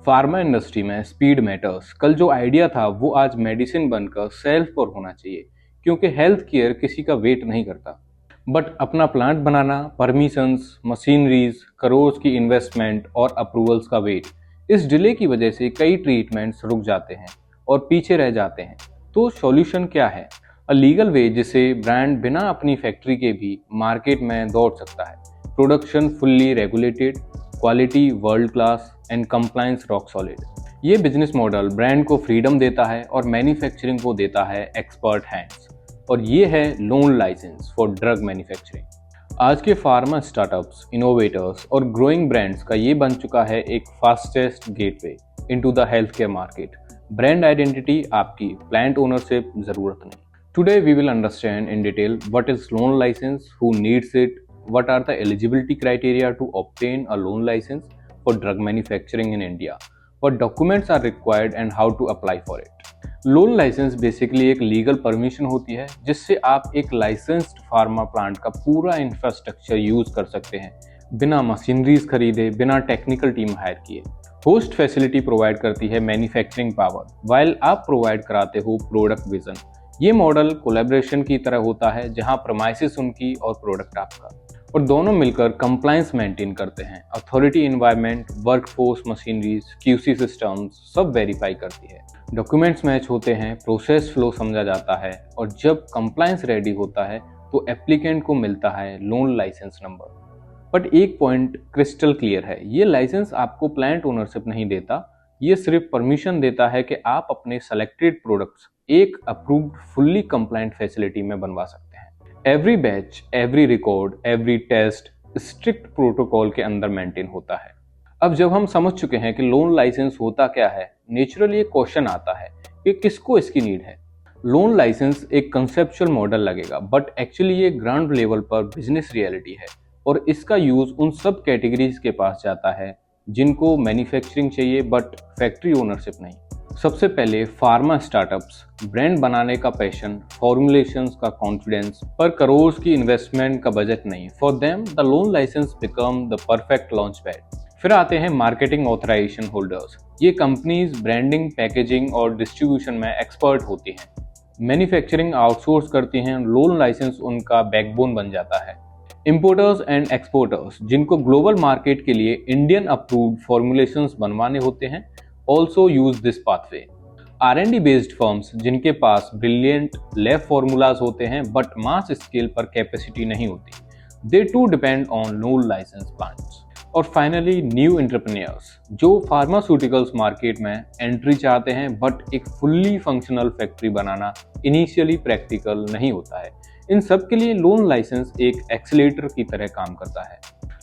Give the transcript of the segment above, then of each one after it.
Pharma industry में speed matters. कल जो आइडिया था वो आज मेडिसिन बनकर सेल्फ पर होना चाहिए, क्योंकि हेल्थ केयर किसी का वेट नहीं करता। बट अपना प्लांट बनाना, परमिशंस, मशीनरीज, करोड़ की इन्वेस्टमेंट और अप्रूवल्स का वेट, इस डिले की वजह से कई ट्रीटमेंट्स रुक जाते हैं और पीछे रह जाते हैं। तो सॉल्यूशन क्या है? अ लीगल वे जिससे ब्रांड बिना अपनी फैक्ट्री के भी मार्केट में दौड़ सकता है। Production fully regulated, quality world class and compliance rock solid. ये बिजनेस मॉडल ब्रांड को फ्रीडम देता है और मैन्युफैक्चरिंग को देता है एक्सपर्ट हैंड्स। और ये है loan licence for drug manufacturing. आज के फार्मा स्टार्टअप्स, इनोवेटर्स और ग्रोइंग ब्रांड्स का ये बन चुका है एक fastest gateway into the health care market. Brand identity आपकी, प्लांट ओनरशिप जरूरत नहीं। Today we will understand in detail what is loan license, who needs it, what are the eligibility criteria to obtain a loan license for drug manufacturing in India, what documents are required and how to apply for it. Loan licence basically एक legal permission होती है जिससे आप एक licensed pharma plant का पूरा infrastructure use कर सकते हैं, बिना मशीनरीज खरीदे, बिना टेक्निकल टीम हायर किए। होस्ट फैसिलिटी प्रोवाइड करती है मैन्युफैक्चरिंग पावर, वाइल आप प्रोवाइड कराते हो प्रोडक्ट विजन। ये मॉडल कोलैबोरेशन की तरह होता है जहां प्रमाइसिस उनकी और प्रोडक्ट आपका, और दोनों मिलकर कंप्लायंस मेंटेन करते हैं। Authority environment, workforce, machineries, QC systems सब वेरीफाई करती है। डॉक्यूमेंट्स मैच होते हैं, प्रोसेस फ्लो समझा जाता है, और जब कंप्लायंस रेडी होता है तो एप्लीकेंट को मिलता है लोन लाइसेंस नंबर। बट एक पॉइंट क्रिस्टल क्लियर है, ये लाइसेंस आपको प्लांट ओनरशिप नहीं देता, ये सिर्फ परमिशन देता है कि आप अपने सेलेक्टेड प्रोडक्ट्स एक अप्रूव्ड फुल्ली कंप्लायंट फैसिलिटी में बनवा सकते हैं। Every batch, every record, every test strict protocol के अंदर मेंटेन होता है। अब जब हम समझ चुके हैं कि लोन लाइसेंस होता क्या है, नेचुरली एक क्वेश्चन आता है कि किसको इसकी नीड है। लोन लाइसेंस एक कंसेप्चुअल मॉडल लगेगा, बट एक्चुअली ये ग्राउंड लेवल पर बिजनेस रियलिटी है, और इसका यूज उन सब कैटेगरीज के पास जाता है जिनको मैन्युफैक्चरिंग चाहिए बट फैक्ट्री ओनरशिप नहीं। सबसे पहले फार्मा स्टार्टअप्स, ब्रांड बनाने का पैशन, फॉर्मुलेशंस का कॉन्फिडेंस, पर करोड़ की इन्वेस्टमेंट का बजट नहीं। For them the loan licence become the perfect launch pad. फिर आते हैं मार्केटिंग ऑथराइजेशन होल्डर्स। ये कंपनीज ब्रांडिंग, पैकेजिंग और डिस्ट्रीब्यूशन में एक्सपर्ट होती हैं। मैन्युफैक्चरिंग आउटसोर्स करती हैं, लोन लाइसेंस उनका बैकबोन बन जाता है। इंपोर्टर्स एंड एक्सपोर्टर्स, जिनको ग्लोबल मार्केट के लिए इंडियन अप्रूव्ड फॉर्मुलेशंस बनवाने होते हैं, also use this pathway. R&D based firms, जिनके पास ब्रिलियंट लैब फॉर्मूलाज होते हैं बट मास स्केल पर कैपेसिटी नहीं होती, they too depend on loan license plants. और फाइनली न्यू एंटरप्रेन्योर्स, जो फार्मास्यूटिकल्स मार्केट में एंट्री चाहते हैं बट एक फुल्ली फंक्शनल फैक्ट्री बनाना इनिशियली प्रैक्टिकल नहीं होता है। इन सब के लिए लोन लाइसेंस एक एक्सीलेटर की तरह काम करता है।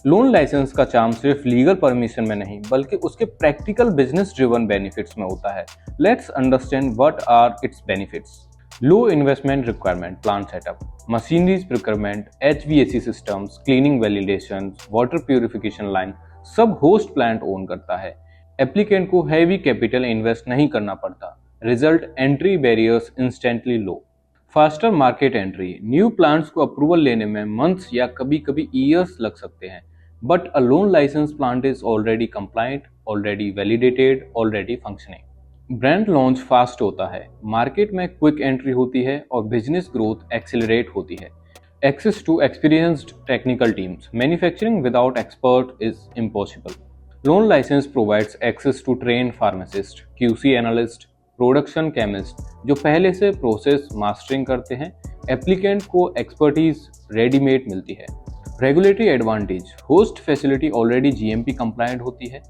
लोन लाइसेंस का चार्म सिर्फ लीगल परमिशन में नहीं बल्कि उसके प्रैक्टिकल बिजनेस ड्रिवन बेनिफिट्स में होता है। Let's understand what are its benefits. Low investment requirement, plant setup, machineries procurement, HVAC systems, cleaning validation, water purification line, सब होस्ट प्लांट ओन करता है। एप्लीकेंट को हैवी कैपिटल इन्वेस्ट नहीं करना पड़ता। Result, entry barriers instantly low. Faster market entry, new plants को approval लेने में मंथ्स या कभी कभी ईयर्स लग सकते हैं, but a loan licence plant is already compliant, already validated, already functioning. Brand launch fast होता है, मार्केट में क्विक एंट्री होती है और बिजनेस ग्रोथ एक्सेलरेट होती है। Access to experienced technical teams, manufacturing without expert is impossible. Loan licence provides access to train pharmacist, QC analyst, production chemist जो पहले से प्रोसेस मास्टरिंग करते हैं। एप्लीकेंट को एक्सपर्टीज रेडीमेड मिलती है। Regulatory advantage, host facility already GMP compliant होती है।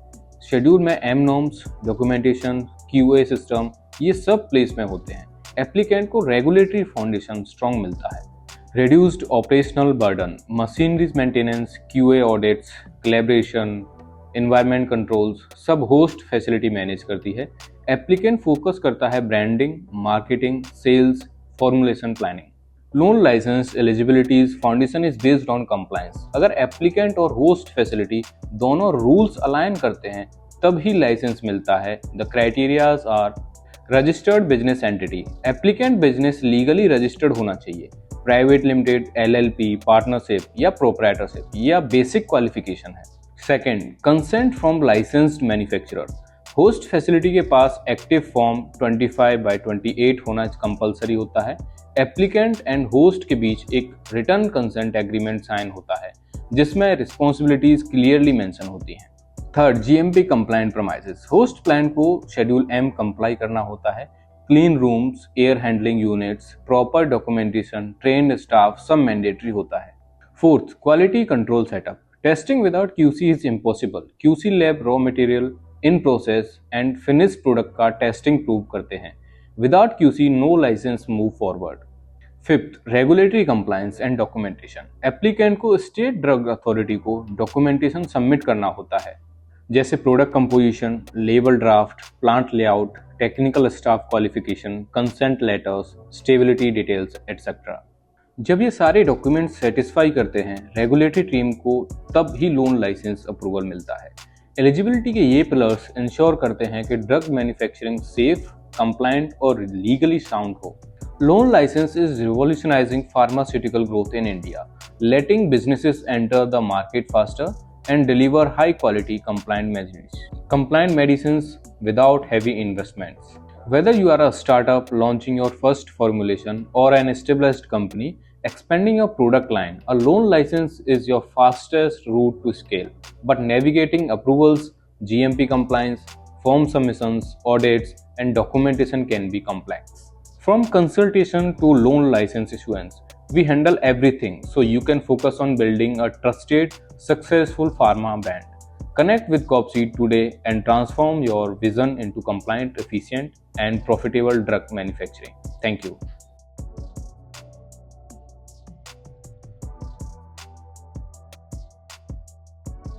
शेड्यूल में M norms, documentation, QA system, ये सब प्लेस में होते हैं। एप्लीकेंट को रेगुलेटरी फाउंडेशन स्ट्रॉन्ग मिलता है। Reduced operational burden, machineries maintenance, QA audits, collaboration, environment controls, सब होस्ट फैसिलिटी मैनेज करती है। एप्लीकेंट फोकस करता है branding, marketing, sales, formulation, planning. Loan licence eligibilities foundation is based on compliance. अगर applicant और host facility दोनों rules align करते हैं तब ही लाइसेंस मिलता है। The criterias are registered business entity, applicant business legally registered होना चाहिए। प्राइवेट लिमिटेड, LLP, पार्टनरशिप या प्रोप्राइटरशिप, यह बेसिक क्वालिफिकेशन है। Second, consent from licensed manufacturer, host facility के पास एक्टिव फॉर्म 25/28 होना कंपलसरी होता है। एप्लीकेंट एंड होस्ट के बीच एक रिटर्न कंसेंट एग्रीमेंट साइन होता है जिसमें रिस्पॉन्सिबिलिटीज क्लियरली मेंशन होती हैं। Third, GMP compliant premises. Host plan को शेड्यूल एम कंप्लाई करना होता है। Clean rooms, air handling units, proper documentation, trained staff सब मैंडेटरी होता है। Fourth, quality control setup. Testing without QC is impossible. QC lab raw material, in process and finish product का testing prove करते हैं। Without QC no licence move forward. Fifth, regulatory compliance and documentation. Applicant को state drug authority को documentation submit करना होता है, जैसे product composition, label draft, plant layout, technical staff qualification, consent letters, stability details etcetera. जब ये सारे documents satisfy करते हैं रेगुलेटरी टीम को, तब ही लोन लाइसेंस अप्रूवल मिलता है। एलिजिबिलिटी के ये पिलर्स इंश्योर करते हैं कि ड्रग मैन्युफैक्चरिंग सेफ, कंप्लायंट और लीगली साउंड हो। Loan license is revolutionizing pharmaceutical growth in India, letting businesses enter the market faster and deliver high-quality compliant medicines without heavy investments. Whether you are a startup launching your first formulation or an established company expanding your product line, a loan license is your fastest route to scale. But navigating approvals, GMP compliance, form submissions, audits, and documentation can be complex. From consultation to loan license issuance, we handle everything so you can focus on building a trusted, successful pharma brand. Connect with Copseed today and transform your vision into compliant, efficient, and profitable drug manufacturing. Thank you.